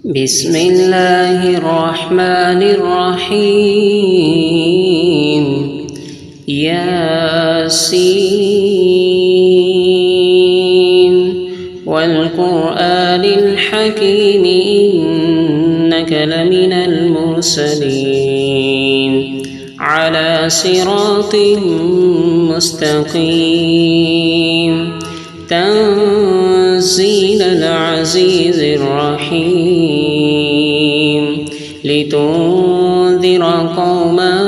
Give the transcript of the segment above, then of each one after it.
بسم الله الرحمن الرحيم ياسين والقرآن الحكيم إنك لمن المرسلين على صراط مستقيم تنزيل العزيز الرحيم لتنذر قوما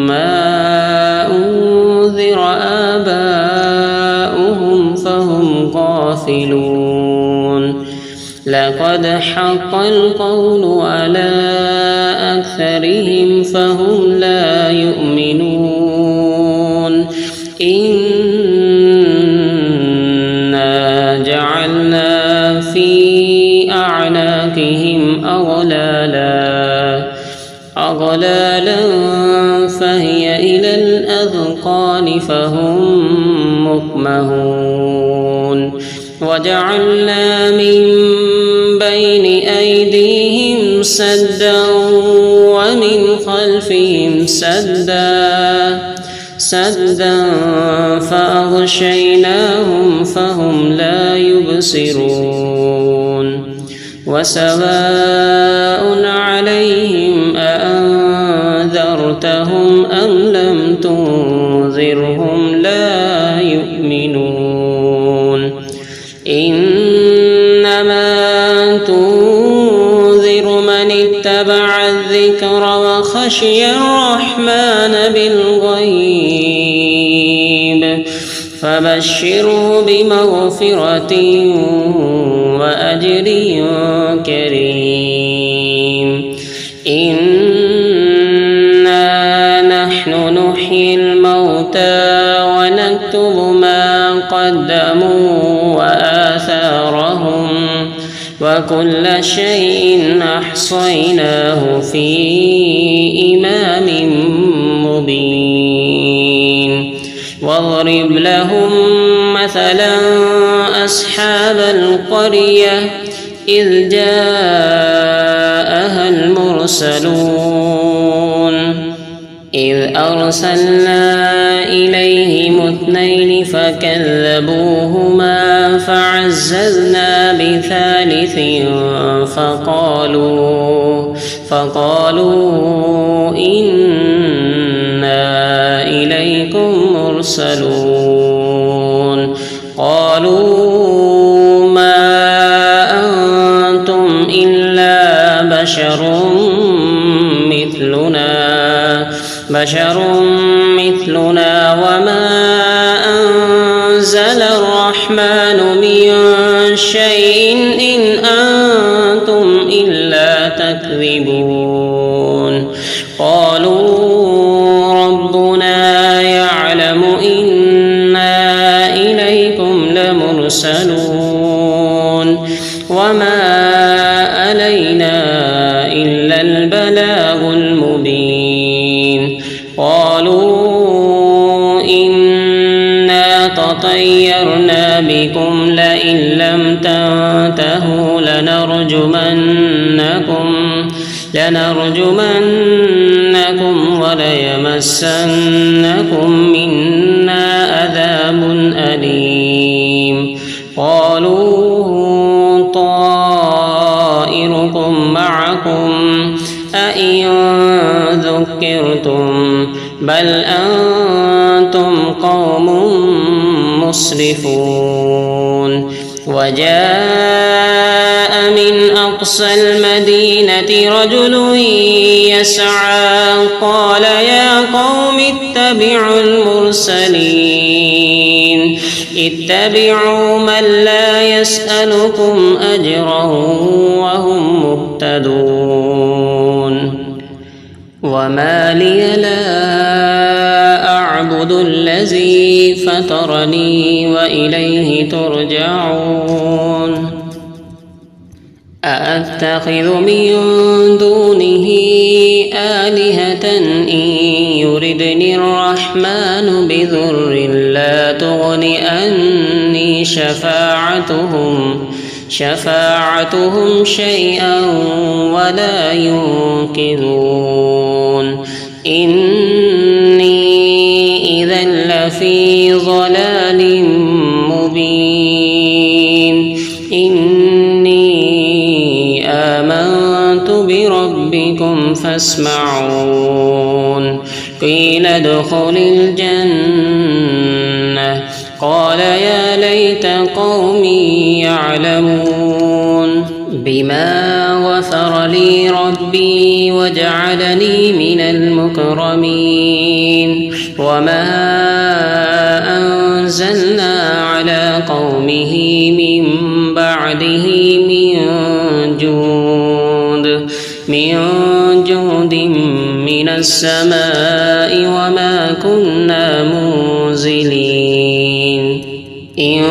ما أنذر آباؤهم فهم غافلون لقد حق القول على أكثرهم فهم لا يؤمنون إنا جعلنا في أعناقهم أغلالا فهي إلى الأذقان فهم مقمحون وجعلنا من بين أيديهم سدا ومن خلفهم سدا فأغشيناهم فهم لا يبصرون وسواء عليهم أأنذرتهم أم لم تنذرهم لا يؤمنون إنما تنذر من اتبع الذكر وخشي الرحمن بالغيب فبشره بمغفرة وأجر كريم إنا نحن نحيي الموتى ونكتب ما قدموا وآثارهم وكل شيء أحصيناه في إمام مبين واضرب لهم مثلا أصحاب القرية إذ جاءها المرسلون إذ أرسلنا إليهم اثنين فكذبوهما فعززنا بثالث فقالوا إنا إليكم مرسلون قالوا ما أنتم إلا بشر مثلنا وما أنزل الرحمن من شيء إن أنتم إلا تكذبون قالوا ربنا يعلم إنا إليكم لمرسلون وما علينا إلا البلاغ المبين قالوا إنا تطيرنا بكم لئن لم تنتهوا لنرجمنكم وليمسنكم منا عذاب أليم قالوا طائركم معكم أئن ذكرتم بل أنتم قوم مسرفون وجاء من أقصى المدينة رجل يسعى قال يا قوم اتبعوا المرسلين اتبعوا من لا يسألكم أجرا وهم مهتدون وما لي لا أعبد الذي فطرني وإليه ترجعون أأتخذ من دونه آلهة إن يردني الرحمن بضر لا تغن عني شفاعتهم شفاعتهم شيئا ولا ينقذون إني إذا لفي ضلال مبين إني آمنت بربكم فاسمعون قيل ادخل الجنة قال يا ليت قومي يعلمون بما غفر لي ربي وجعلني من المكرمين وما أنزلنا على قومه من بعده من جود من السماء وما كنا منزلين إن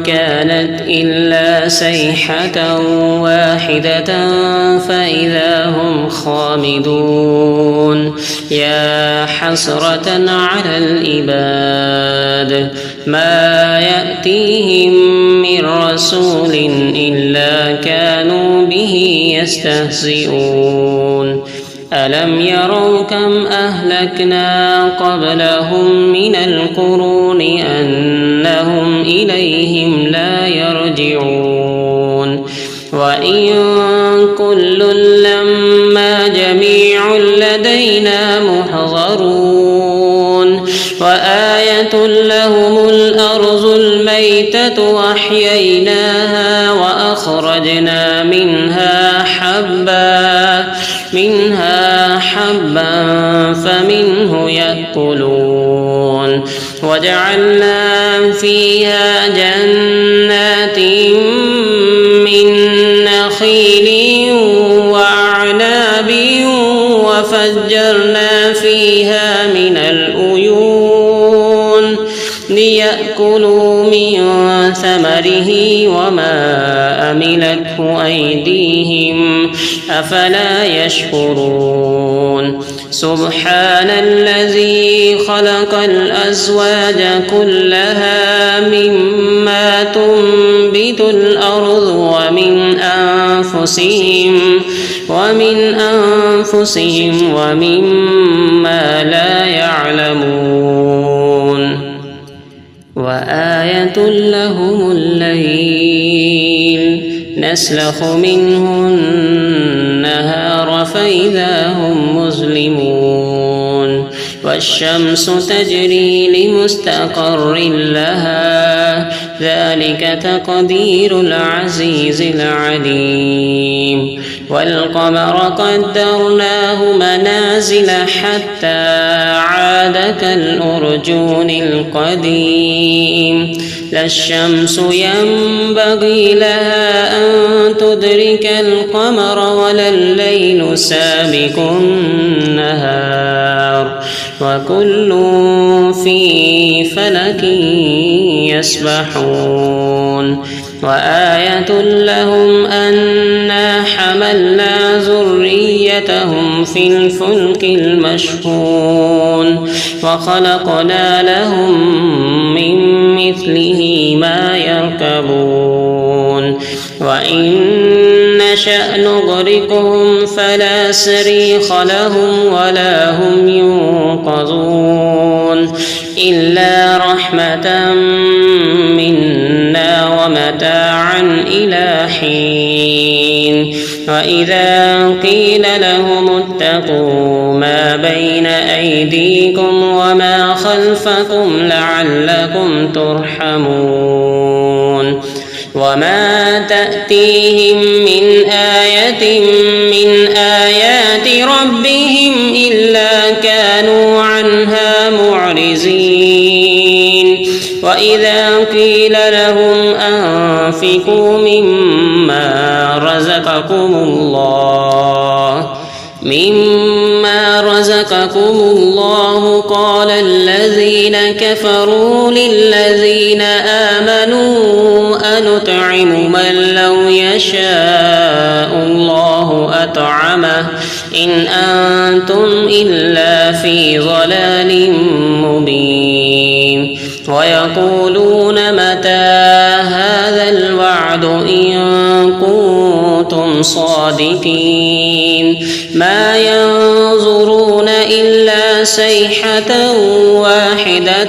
كانت إلا صيحة واحدة فإذا هم خامدون يا حسرة على العباد ما يأتيهم من رسول إلا كانوا به يستهزئون ألم يروا كم أهلكنا قبلهم من القرون أنهم إليهم لا يرجعون وإن كل لما جميع لدينا محضرون وآية لهم الأرض الميتة وأحييناها وأخرجنا منها حبا فمنه يأكلون وجعلنا فيها جنات من نخيل وأعناب وفجرنا فيها من العيون ليأكلوا من ثمره وما أملته أيديهم أفلا يشكرون سبحان الذي خلق الأزواج كلها مما تنبت الأرض ومن أنفسهم ومما لا يعلمون وآية لهم الليل نسلخ منه النهار فإذا هم مظلمون والشمس تجري لمستقر لها ذلك تقدير العزيز العليم والقمر قدرناه منازل حتى عاد كالأرجون القديم لا الشمس ينبغي لها أن تدرك القمر ولا الليل سابق النهار وكل في فلك يسبحون وآية لهم أنا حملنا ذريتهم في الفلك المشحون وخلقنا لهم من مثله ما يركبون وإن نشأ نغرقهم فلا صريخ لهم ولا هم ينقذون إلا رحمة منا ومتاعا إلى حين وإذا قيل لهم اتقوا ما بين أيديكم وما خلفكم لعلكم ترحمون وما تأتيهم من آية من آيات ربهم إلا كانوا عنها معرضين وإذا قيل لهم أنفقوا مما رزقكم الله قال الذين كفروا للذين آمنوا أنطعم من لو يشاء الله أطعمه إن أنتم إلا في ضلال مبين ويقولون متى هذا الوعد بعد إن كنتم صادقين ما ينظرون إلا صيحة واحدة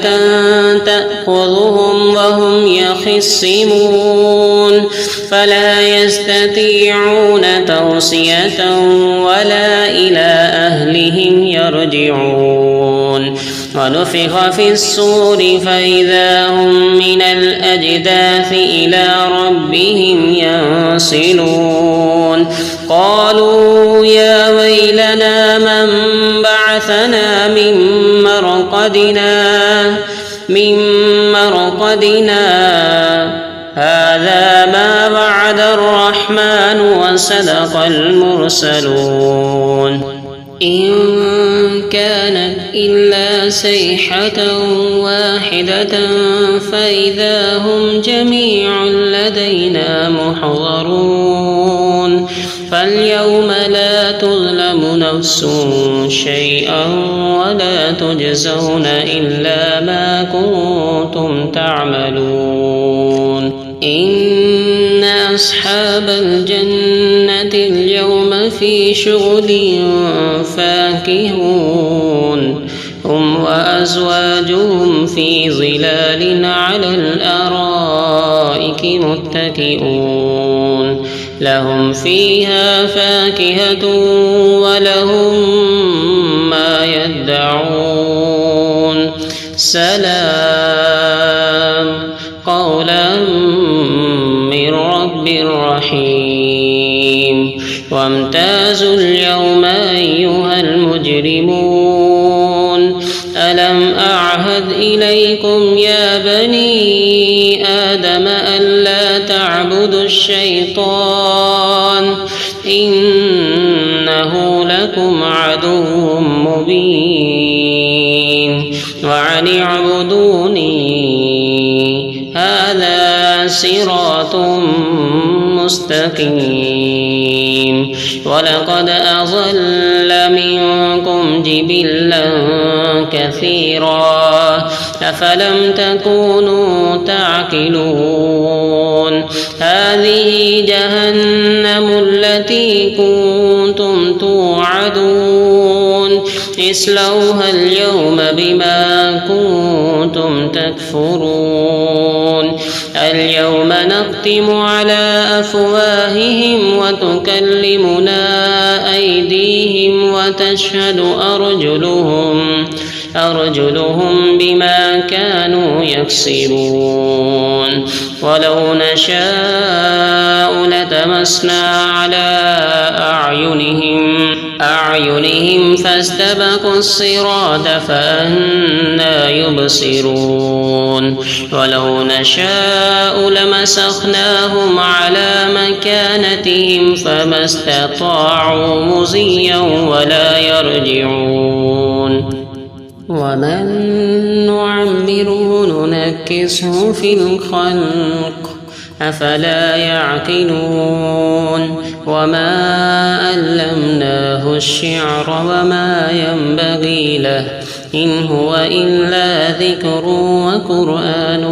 تأخذهم وهم يخصمون فلا يستطيعون توصية ولا إلى أهلهم يرجعون ونفخ في الصور فإذا هم من الأجداث إلى ربهم ينسلون قالوا يا ويلنا من بعثنا من مرقدنا هذا ما وعد الرحمن وصدق المرسلون إن كانت إلا صيحة واحدة فإذا هم جميع لدينا محضرون فاليوم لا تظلم نفس شيئا ولا تجزون إلا ما كنتم تعملون إن أصحاب الجنة اليوم في شغل فاكهون هم وأزواجهم في ظلال على الأرائك متكئون لهم فيها فاكهة ولهم ما يدعون سلام قولا من رب رحيم وامتازوا اليوم أيها المجرمون ألم أعهد إليكم يا بني آدم ألا تعبدوا الشيطان إنه لكم عدو مبين وأن اعبدوني هذا صراط مستقيم ولقد أضل منكم جبلا كثيرا أفلم تكونوا تعقلون هذه جهنم التي كنتم توعدون اصلوها اليوم بما كنتم تكفرون اليوم نختم على أفواههم وتكلمنا أيديهم وتشهد أرجلهم بما كانوا يكسبون ولو نشاء لتمسنا على أعينهم فاستبقوا الصراط فأنى يبصرون ولو نشاء لمسخناهم على مكانتهم فما استطاعوا مضيا ولا يرجعون ومن نعمره ننكسه في الخلق أفلا يعقلون وما علمناه الشعر وما ينبغي له إن هو إلا ذكر وقرآن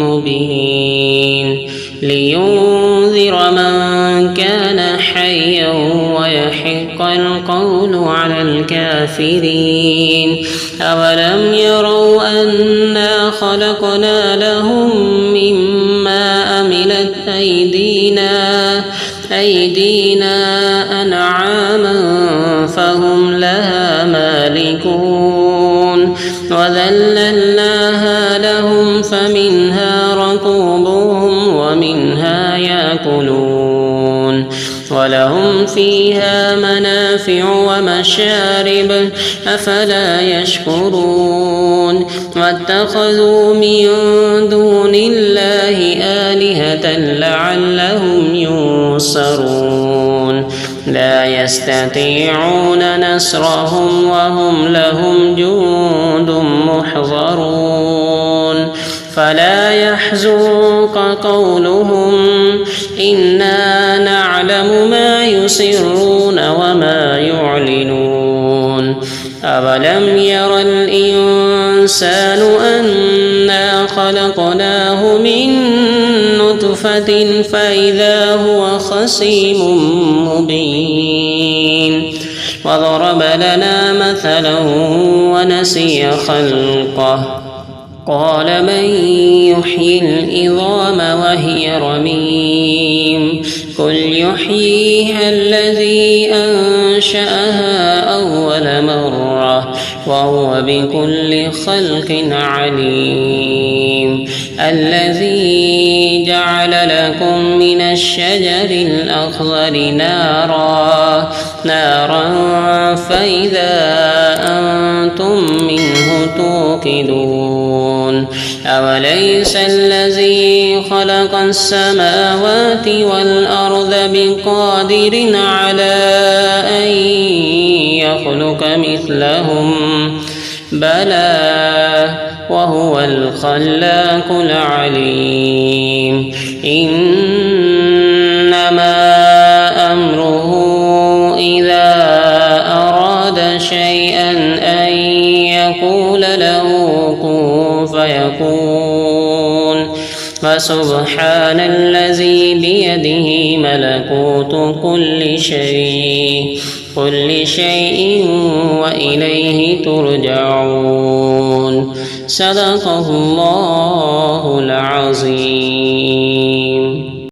مبين لينذر من كان حيا ويحق القول على الكافرين أولم يروا أنا خلقنا لهم مما عملت أيدينا أنعاما فهم لها مالكون وذللناها لهم فمنها ركوبهم ومنها يأكلون ولهم فيها منافع ومشارب أفلا يشكرون واتخذوا من دون الله آلهة لعلهم ينصرون لا يستطيعون نصرهم وهم لهم جند محضرون فلا يحزنك قولهم إنا نعلم ما يسرون وما يعلنون أولم ير الإنسان أنا خلقناه من نطفة صُحُفٍ فإذا هو خصيم مبين وضرب لنا مثلا ونسي خلقه قال من يحيي العظام وهي رميم قل يحييها الذي أنشأها أول مرة وهو بكل خلق عليم الذي جعل لكم من الشجر الأخضر نارا فإذا أنتم منه توقدون أوليس الذي خلق السماوات والأرض بقادر على أن يخلق مثلهم بلى وهو الخلاق العليم إنما أمره إذا أراد شيئا أن يقول له كن فيكون فسبحان الذي بيده ملكوت كل شيء وإليه ترجعون صدق الله العظيم.